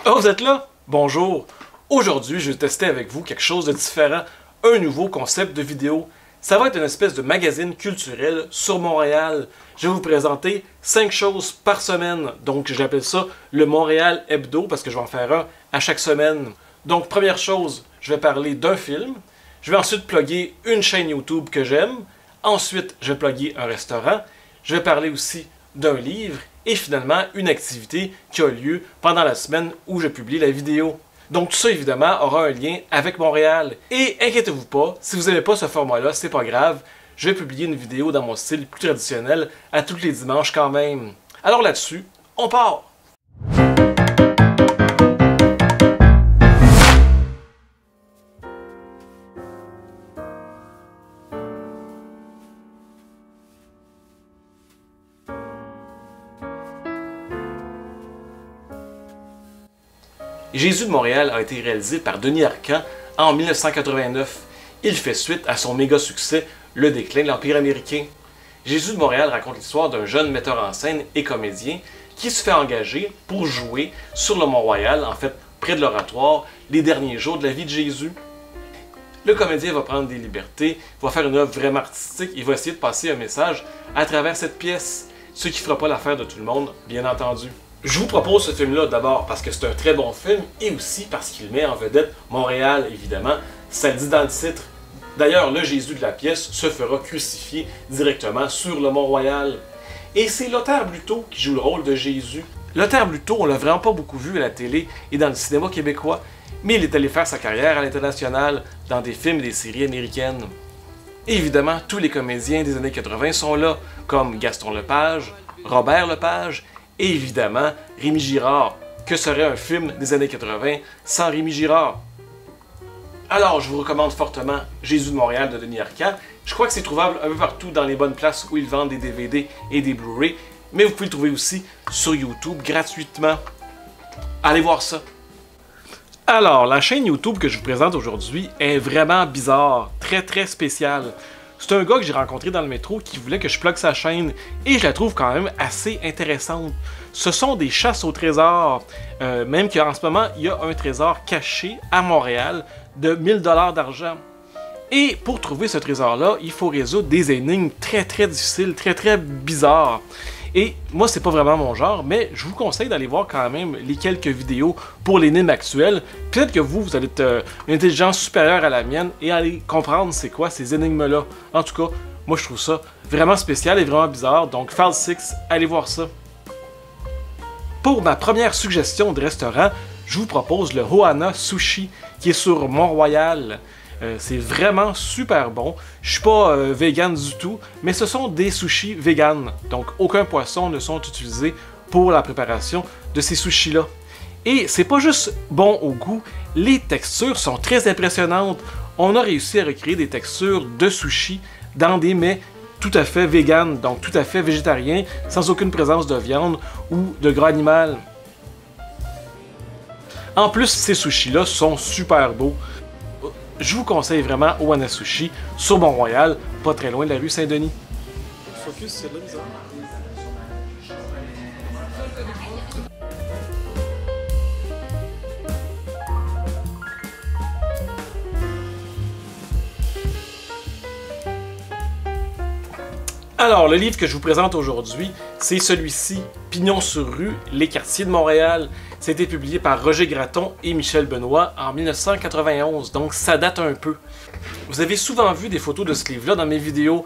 Oh, vous êtes là? Bonjour! Aujourd'hui, je vais tester avec vous quelque chose de différent, un nouveau concept de vidéo. Ça va être une espèce de magazine culturel sur Montréal. Je vais vous présenter 5 choses par semaine. Donc, j'appelle ça le Montréal Hebdo parce que je vais en faire un à chaque semaine. Donc, première chose, je vais parler d'un film. Je vais ensuite plugger une chaîne YouTube que j'aime. Ensuite, je vais plugger un restaurant. Je vais parler aussi d'un livre. Et finalement, une activité qui a lieu pendant la semaine où je publie la vidéo. Donc tout ça, évidemment, aura un lien avec Montréal. Et inquiétez-vous pas, si vous n'aimez pas ce format-là, c'est pas grave. Je vais publier une vidéo dans mon style plus traditionnel à tous les dimanches quand même. Alors là-dessus, on part! Jésus de Montréal a été réalisé par Denis Arcand en 1989. Il fait suite à son méga succès, Le déclin de l'Empire américain. Jésus de Montréal raconte l'histoire d'un jeune metteur en scène et comédien qui se fait engager pour jouer sur le Mont-Royal, en fait près de l'oratoire, les derniers jours de la vie de Jésus. Le comédien va prendre des libertés, va faire une œuvre vraiment artistique, il va essayer de passer un message à travers cette pièce, ce qui ne fera pas l'affaire de tout le monde, bien entendu. Je vous propose ce film-là d'abord parce que c'est un très bon film et aussi parce qu'il met en vedette Montréal, évidemment. Ça le dit dans le titre. D'ailleurs, le Jésus de la pièce se fera crucifier directement sur le Mont-Royal. Et c'est Lothar Bluteau qui joue le rôle de Jésus. Lothar Bluteau, on l'a vraiment pas beaucoup vu à la télé et dans le cinéma québécois, mais il est allé faire sa carrière à l'international dans des films et des séries américaines. Et évidemment, tous les comédiens des années 80 sont là, comme Gaston Lepage, Robert Lepage, et évidemment, Rémi Girard. Que serait un film des années 80 sans Rémi Girard? Alors, je vous recommande fortement Jésus de Montréal de Denis Arcand. Je crois que c'est trouvable un peu partout dans les bonnes places où ils vendent des DVD et des Blu-ray, mais vous pouvez le trouver aussi sur YouTube gratuitement. Allez voir ça! Alors, la chaîne YouTube que je vous présente aujourd'hui est vraiment bizarre, très spéciale. C'est un gars que j'ai rencontré dans le métro qui voulait que je plug sa chaîne et je la trouve quand même assez intéressante. Ce sont des chasses au trésor, même qu'en ce moment, il y a un trésor caché à Montréal de 1000 $ d'argent. Et pour trouver ce trésor-là, il faut résoudre des énigmes très difficiles, très bizarres. Et moi, c'est pas vraiment mon genre, mais je vous conseille d'aller voir quand même les quelques vidéos pour l'énigme actuelle. Peut-être que vous allez être une intelligence supérieure à la mienne et aller comprendre c'est quoi ces énigmes-là. En tout cas, moi je trouve ça vraiment spécial et vraiment bizarre, donc Phase 6, allez voir ça. Pour ma première suggestion de restaurant, je vous propose le Ohana Sushi qui est sur Mont-Royal. C'est vraiment super bon. Je suis pas vegan du tout, mais ce sont des sushis vegan. Donc aucun poisson ne sont utilisés pour la préparation de ces sushis-là. Et c'est pas juste bon au goût, les textures sont très impressionnantes. On a réussi à recréer des textures de sushis dans des mets tout à fait vegan, donc tout à fait végétariens, sans aucune présence de viande ou de gras animal. En plus, ces sushis-là sont super beaux. Je vous conseille vraiment Ohana Sushi sur Mont-Royal, pas très loin de la rue Saint-Denis. Focus, c'est de la misère. Alors, le livre que je vous présente aujourd'hui, c'est celui-ci, Pignon sur rue, les quartiers de Montréal. Ça a été publié par Roger Gratton et Michel Benoît en 1991, donc ça date un peu. Vous avez souvent vu des photos de ce livre-là dans mes vidéos,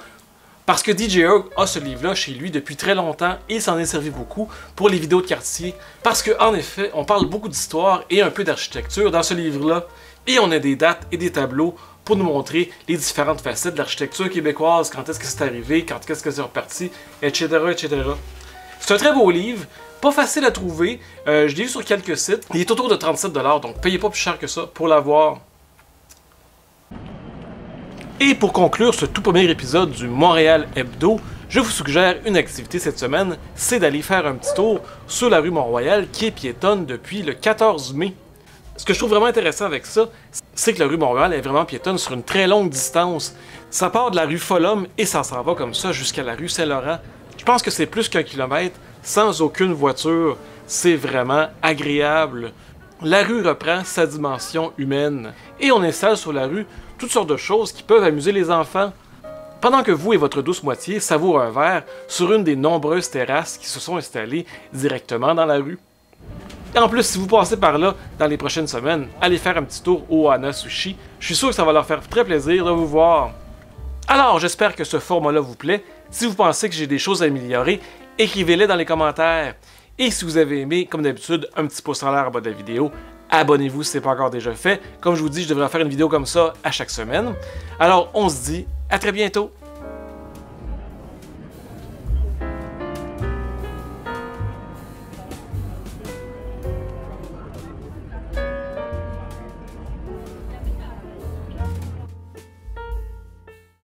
parce que DJ Erg a ce livre-là chez lui depuis très longtemps et il s'en est servi beaucoup pour les vidéos de quartier. Parce qu'en effet, on parle beaucoup d'histoire et un peu d'architecture dans ce livre-là, et on a des dates et des tableaux pour nous montrer les différentes facettes de l'architecture québécoise, quand est-ce que c'est arrivé, quand est-ce que c'est reparti, etc. C'est un très beau livre, pas facile à trouver, je l'ai vu sur quelques sites, il est autour de 37 $, donc payez pas plus cher que ça pour l'avoir. Et pour conclure ce tout premier épisode du Montréal Hebdo, je vous suggère une activité cette semaine, c'est d'aller faire un petit tour sur la rue Mont-Royal qui est piétonne depuis le 14 mai. Ce que je trouve vraiment intéressant avec ça, c'est que la rue Mont-Royal est vraiment piétonne sur une très longue distance. Ça part de la rue Follum et ça s'en va comme ça jusqu'à la rue Saint-Laurent. Je pense que c'est plus qu'1 kilomètre sans aucune voiture. C'est vraiment agréable. la rue reprend sa dimension humaine et on installe sur la rue toutes sortes de choses qui peuvent amuser les enfants. Pendant que vous et votre douce moitié savourent un verre sur une des nombreuses terrasses qui se sont installées directement dans la rue. Et en plus, si vous passez par là dans les prochaines semaines, allez faire un petit tour au Hana Sushi. Je suis sûr que ça va leur faire très plaisir de vous voir. Alors, j'espère que ce format-là vous plaît. Si vous pensez que j'ai des choses à améliorer, écrivez-les dans les commentaires. Et si vous avez aimé, comme d'habitude, un petit pouce en l'air en bas de la vidéo, abonnez-vous si ce n'est pas encore déjà fait. Comme je vous dis, je devrais faire une vidéo comme ça à chaque semaine. Alors, on se dit à très bientôt!